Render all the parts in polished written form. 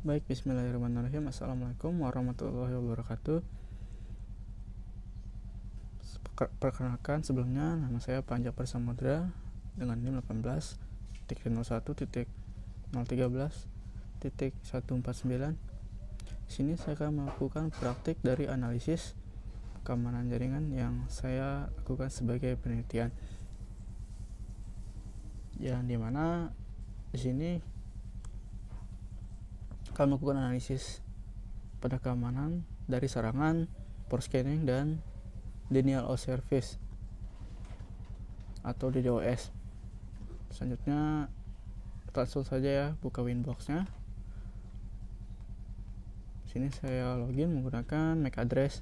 Baik, bismillahirrahmanirrahim. Assalamualaikum warahmatullahi wabarakatuh. Perkenalkan, sebelumnya nama saya Panca Persamudra dengan NIM 18.001.013.149. Sini saya akan melakukan praktik dari analisis keamanan jaringan yang saya lakukan sebagai penelitian. Yang dimana di sini kami melakukan analisis pada keamanan dari serangan, port scanning, dan denial of service atau DDoS. Selanjutnya langsung saja ya, buka Winbox-nya. Sini saya login menggunakan MAC address.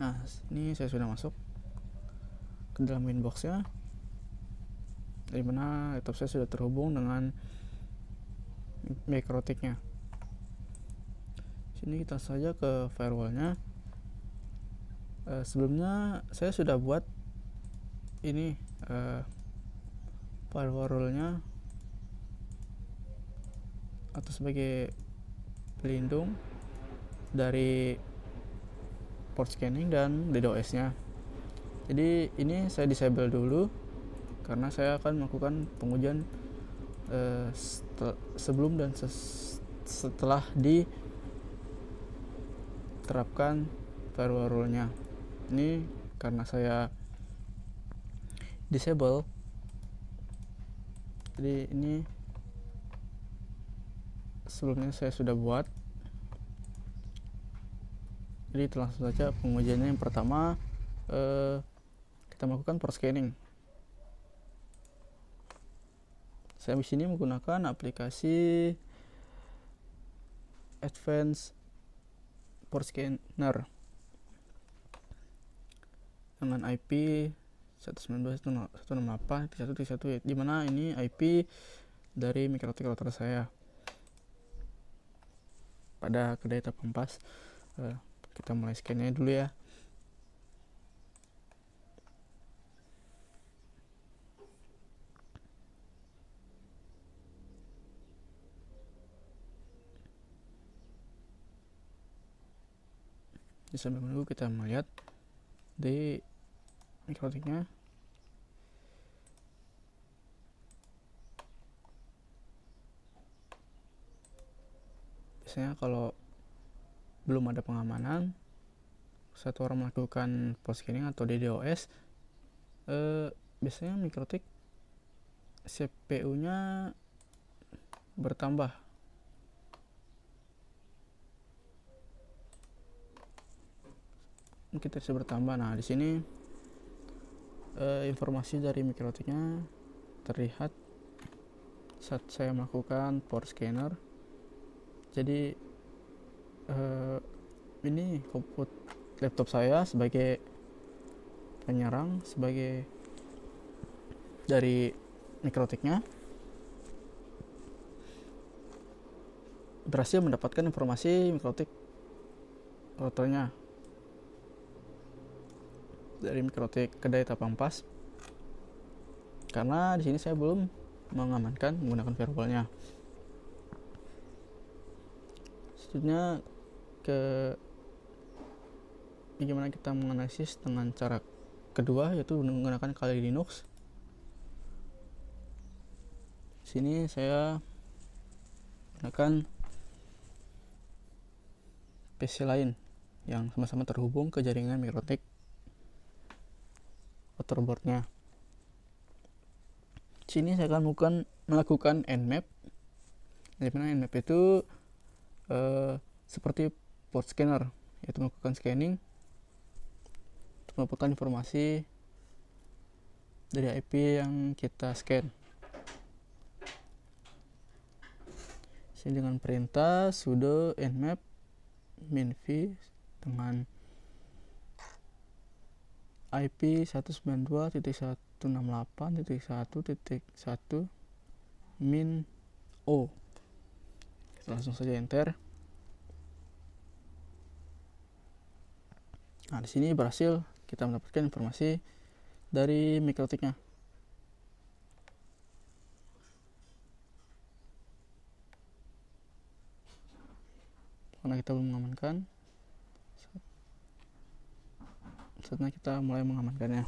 Nah, ini saya sudah masuk ke dalam Winbox-nya, di mana laptop saya sudah terhubung dengan MikroTik-nya. Sini kita saja ke firewall-nya. Sebelumnya saya sudah buat ini firewall rule-nya atau sebagai pelindung dari port scanning dan DDoS-nya. Jadi ini saya disable dulu karena saya akan melakukan pengujian sebelum dan setelah diterapkan firewall rule-nya. Ini karena saya disable, jadi ini sebelumnya saya sudah buat. Jadi langsung saja pengujiannya. Yang pertama kita melakukan port scanning. Saya di sini menggunakan aplikasi Advanced Port Scanner dengan IP 192.168.1.1, di mana ini IP dari MikroTik router saya pada kedai Tapampas. Kita mulai scan-nya dulu ya. Sambil menunggu kita melihat di MikroTik-nya. Biasanya kalau belum ada pengamanan, satu orang melakukan port scanning atau DDoS, biasanya MikroTik CPU-nya bertambah. Kita bisa bertambah. Nah, di sini informasi dari MikroTik-nya terlihat saat saya melakukan port scanner. Jadi ini output laptop saya sebagai penyerang, sebagai dari MikroTik-nya berhasil mendapatkan informasi MikroTik routernya dari MikroTik kedai Tapampas, karena di sini saya belum mengamankan menggunakan firewall-nya. Selanjutnya bagaimana kita menganalisis dengan cara kedua, yaitu menggunakan Kali Linux. Sini saya gunakan PC lain yang sama-sama terhubung ke jaringan MikroTik routerboard-nya. Sini saya akan melakukan Nmap. Di mana Nmap itu seperti port scanner, yaitu melakukan scanning untuk mendapatkan informasi dari IP yang kita scan. Sini dengan perintah sudo nmap minv dengan IP 192.168.1.1 min o. Langsung saja enter. Nah, di sini berhasil kita mendapatkan informasi dari MikroTik-nya. karena kita belum mengamankan. Saatnya kita mulai mengamankannya.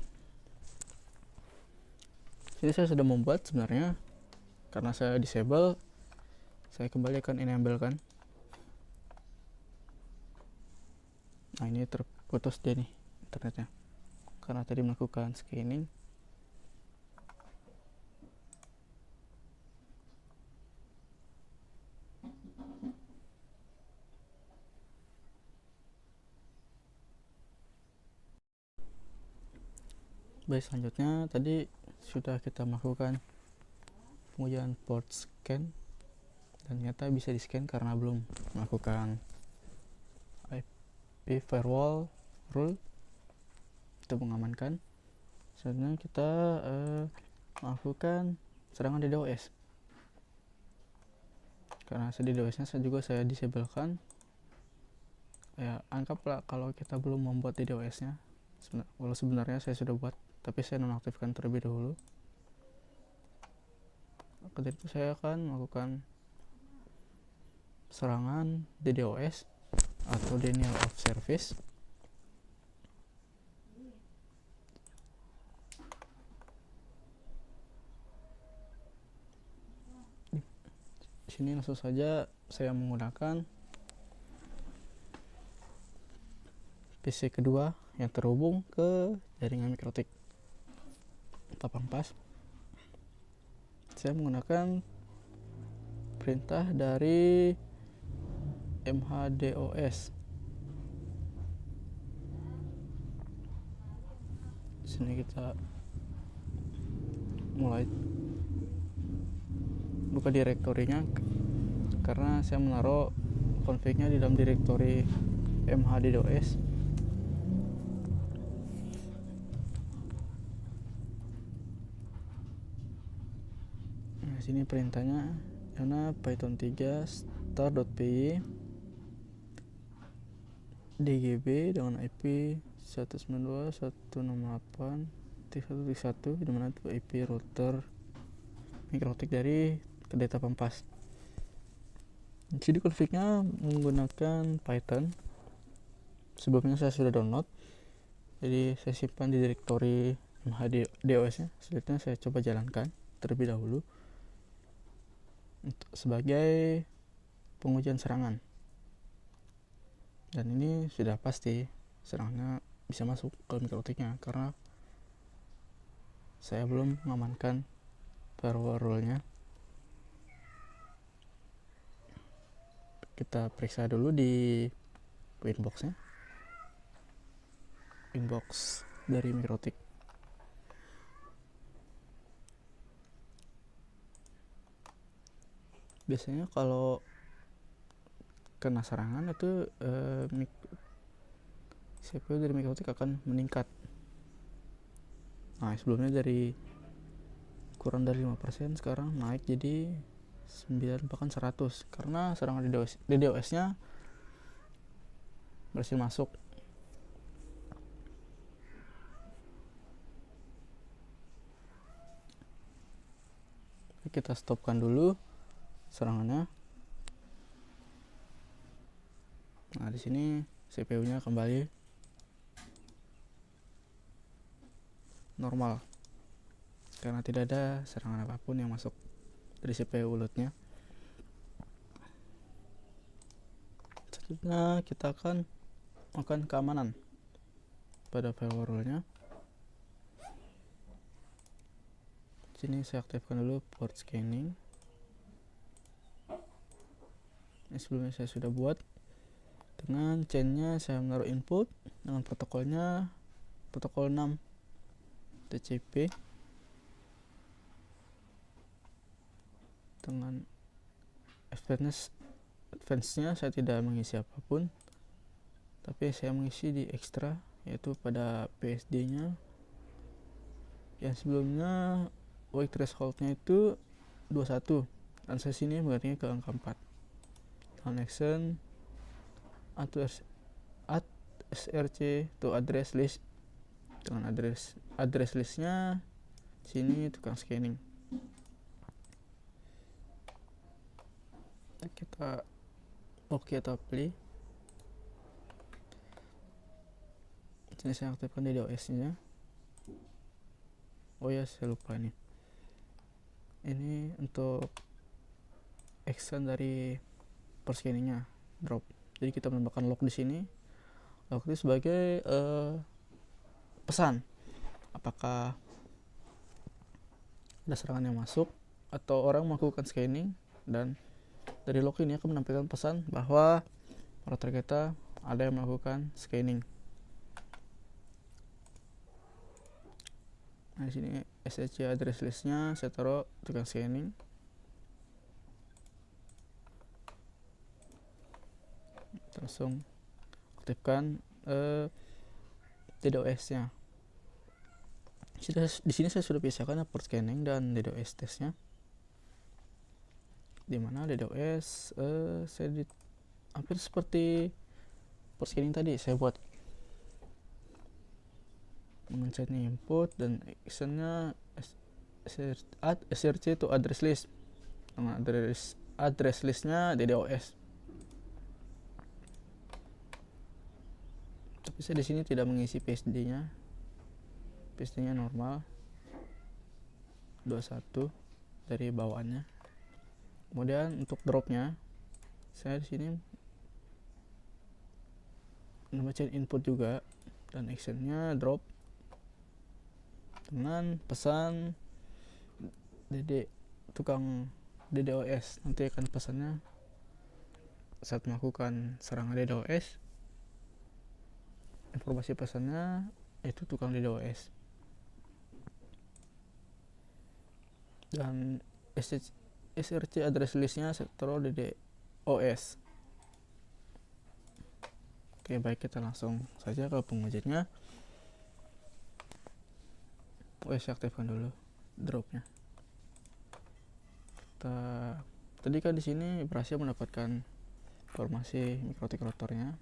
Jadi saya sudah membuat sebenarnya, karena saya disable, saya kembali akan enable kan. Nah ini terputus dia nih internetnya karena tadi melakukan scanning. Baik, selanjutnya tadi sudah kita melakukan pengujian port scan dan ternyata bisa di scan karena belum melakukan IP firewall rule untuk mengamankan. Selanjutnya kita melakukan serangan DDoS. Karena DDoS nya saya disablekan. Ya, anggaplah kalau kita belum membuat DDoS nya, walau sebenarnya saya sudah buat, tapi saya nonaktifkan terlebih dahulu. Ketika itu saya akan melakukan serangan DDoS atau denial of service. Di sini langsung saja saya menggunakan PC kedua yang terhubung ke jaringan mikrotik Tapangpas. Saya menggunakan perintah dari mhdos. Di sini kita mulai buka direktorinya karena saya menaruh config-nya di dalam direktori mhdos. Nah, sini perintahnya karena python 3 start.py dgb dengan IP 192.168.1.1 di mana itu IP router mikrotik dari kedai Tapangpas. Jadi config-nya menggunakan Python. Sebelumnya saya sudah download, jadi saya simpan di direktori mhdos nya. Selanjutnya saya coba jalankan terlebih dahulu untuk sebagai pengujian serangan. Dan ini sudah pasti serangannya bisa masuk ke mikrotiknya karena saya belum mengamankan firewall rule-nya. Kita periksa dulu di inbox-nya, inbox dari mikrotik. Biasanya kalau kena serangan itu CPU dari mikrotik akan meningkat. Nah, sebelumnya dari kurang dari 5% sekarang naik jadi 9 bahkan 100 karena serangan DDoS nya berhasil masuk. Kita stopkan dulu serangannya. Nah, di sini CPU-nya kembali normal karena tidak ada serangan apapun yang masuk dari CPU load-nya. Selanjutnya kita akan melakukan keamanan pada firewall rule-nya. Di sini saya aktifkan dulu port scanning. Ini sebelumnya saya sudah buat. Dengan chain-nya saya menaruh input dengan protokolnya protokol 6 TCP. Dengan advance-nya saya tidak mengisi apapun, tapi saya mengisi di extra, yaitu pada PSD-nya yang sebelumnya wake threshold-nya itu 21 dan saya sini menggantinya ke angka 4. Connection add src to address list. Dengan address listnya sini tukang scanning. Kita oke atau play. Sini saya aktifkan DDoS nya. Oh ya, saya lupa nih, ini untuk action dari perscanning-nya drop. Jadi kita menambahkan log di sini. Log itu sebagai pesan apakah ada serangan yang masuk atau orang melakukan scanning, dan dari log ini akan menampilkan pesan bahwa router kita ada yang melakukan scanning. Nah, di sini SSC address list-nya saya taruh tukang scanning. Langsung aktifkan DDoS-nya. Di sini saya sudah pisahkan port scanning dan DDoS testnya. Dimana DDoS saya hampir seperti port scanning tadi, saya buat mencet input dan actionnya src itu address list. Nah, address listnya DDoS. Tapi saya di sini tidak mengisi PSD-nya. PSD-nya normal 21 dari bawaannya. Kemudian untuk dropnya, saya di sini membaca input juga dan actionnya drop dengan pesan tukang DDoS. Nanti akan pesannya saat melakukan serangan DDoS, informasi pesannya itu tukang DDoS. Dan src address listnya saya taruh DDoS. Oke, baik, kita langsung saja ke pengujiannya. Saya aktifkan dulu dropnya. Tadi kan di sini berhasil mendapatkan informasi mikrotik routernya.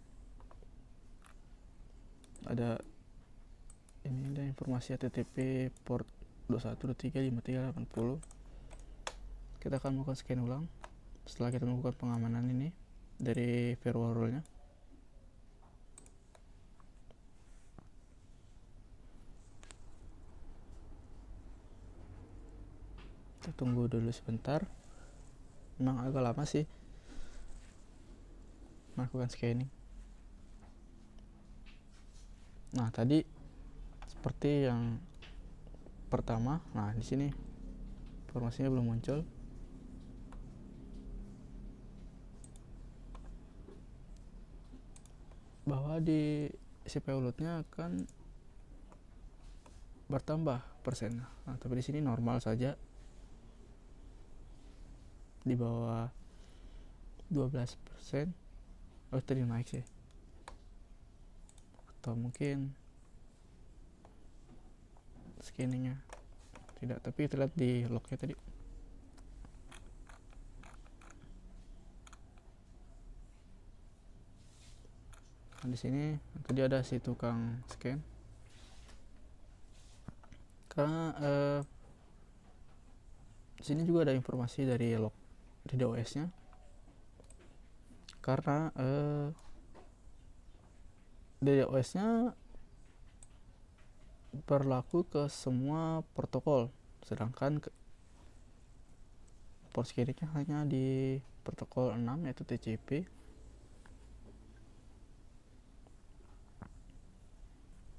Ada informasi HTTP port 21.23.53.80. Kita akan melakukan scan ulang setelah kita melakukan pengamanan ini dari firewall-nya. Kita tunggu dulu sebentar. Memang agak lama sih melakukan scanning. Nah, tadi seperti yang pertama, nah di sini informasinya belum muncul. Bahwa di CPU load-nya akan bertambah persennya. Nah, tapi di sini normal saja. Di bawah 12%. Oh, tadi naik sih. Atau mungkin scanningnya tidak, tapi terlihat di lognya tadi. Nah, di sini tadi ada si tukang scan. Karena di sini juga ada informasi dari log DDoS-nya. Karena DDoS-nya berlaku ke semua protokol, sedangkan port scanning-nya hanya di protokol 6 yaitu TCP.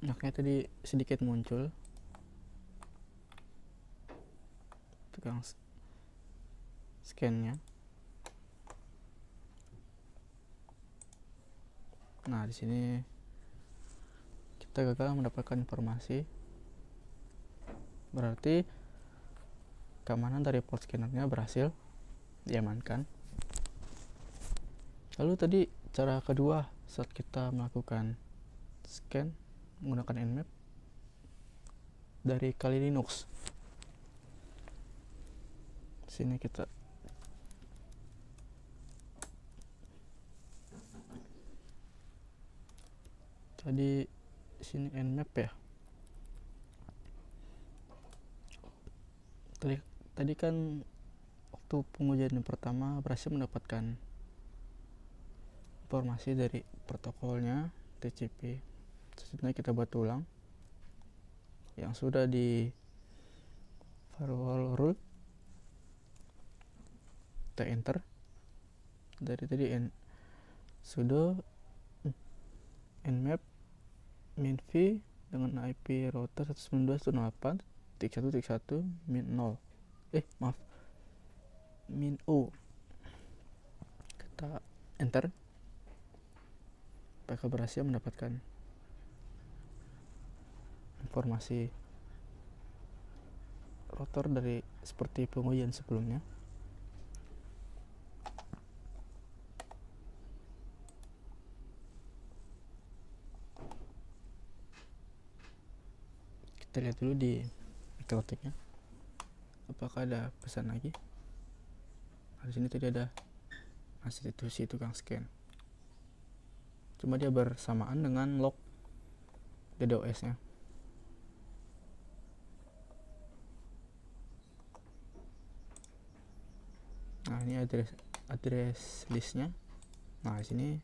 Makanya tadi sedikit muncul tukang scan-nya. Nah, di sini kita gagal mendapatkan informasi. Berarti keamanan dari port scanner-nya berhasil diamankan. Lalu tadi cara kedua saat kita melakukan scan menggunakan Nmap dari Kali Linux. Sini kita tadi sini Nmap ya. Tadi kan waktu pengujian yang pertama berhasil mendapatkan informasi dari protokolnya TCP Selanjutnya kita buat ulang yang sudah di firewall rule, kita enter. Dari tadi sudo nmap min v dengan IP router 192.168.1.1 min 0 min u, kita enter. Apakah berhasil mendapatkan informasi router dari seperti pengujian sebelumnya? Kita lihat dulu di mikrotiknya apakah ada pesan lagi. Di sini tadi ada institusi tukang scan, cuma dia bersamaan dengan log DDoS nya. Nah, ini address listnya. Nah, di sini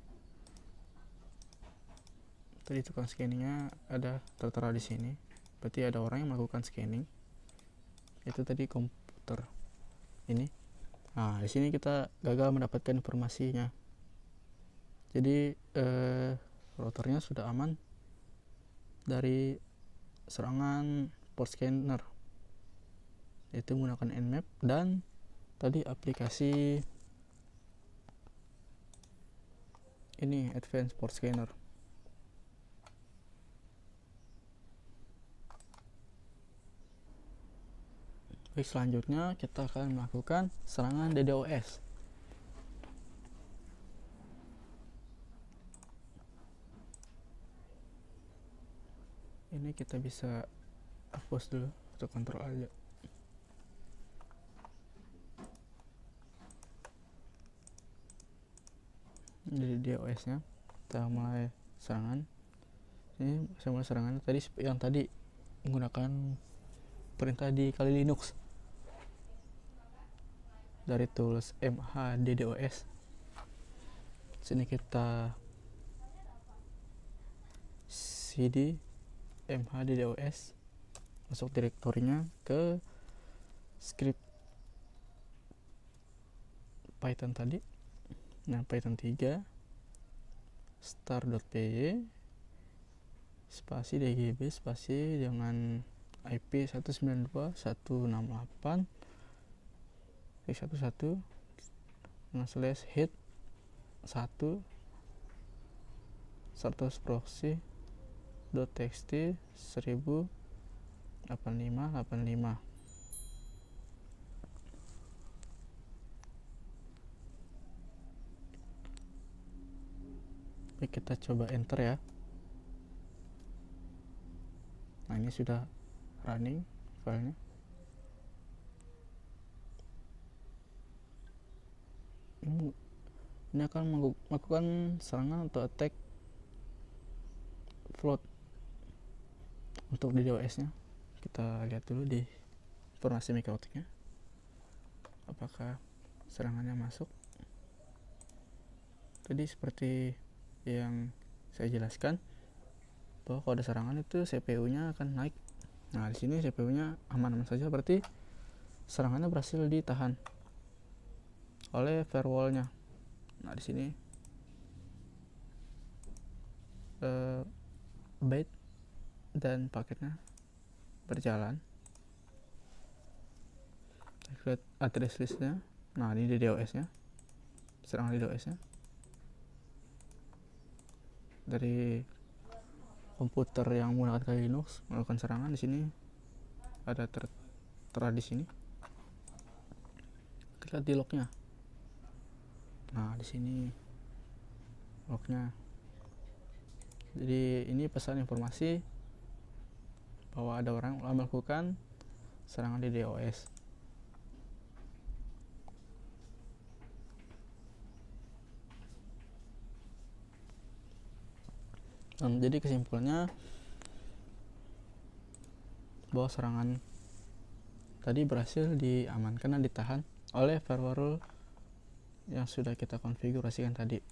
tadi tukang scanningnya ada tertera di sini, berarti ada orang yang melakukan scanning. Itu tadi komputer ini. Nah, di sini kita gagal mendapatkan informasinya. Jadi routernya sudah aman dari serangan port scanner, yaitu menggunakan nmap dan tadi aplikasi ini advanced port scanner. Baik, selanjutnya kita akan melakukan serangan DDoS. Ini kita bisa hapus dulu atau kontrol aja. Jadi DDoS nya kita mulai serangan. Ini saya mulai serangan tadi yang tadi menggunakan perintah di Kali Linux dari tools mhddos. Sini kita cd mhddos, masuk direktorinya ke script Python tadi. Nah, Python 3 star.py spasi dgb spasi dengan IP 192.168.11 dengan slash hit 1 serta proxy.txt 1085. Baik, kita coba enter ya. Nah, ini sudah running filenya. Ini akan melakukan serangan atau attack float. Untuk DDoS nya kita lihat dulu di informasi mikrotiknya apakah serangannya masuk. Tadi seperti yang saya jelaskan bahwa kalau ada serangan itu CPU nya akan naik. Nah, di sini CPU nya aman-aman saja, berarti serangannya berhasil ditahan oleh firewall nya. Nah, di sini byte dan paketnya berjalan. Lihat address listnya. Nah, ini DDoS nya, serangan DDoS nya dari komputer yang menggunakan Kali Linux melakukan serangan. Di sini ada tertera di sini. Kita lihat di lognya. Nah, di sini lognya. Jadi ini pesan informasi bahwa ada orang yang melakukan serangan DDoS. Jadi kesimpulannya bahwa serangan tadi berhasil diamankan dan ditahan oleh firewall yang sudah kita konfigurasikan tadi.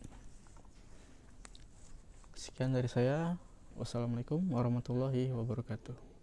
Sekian dari saya. Wassalamualaikum warahmatullahi wabarakatuh.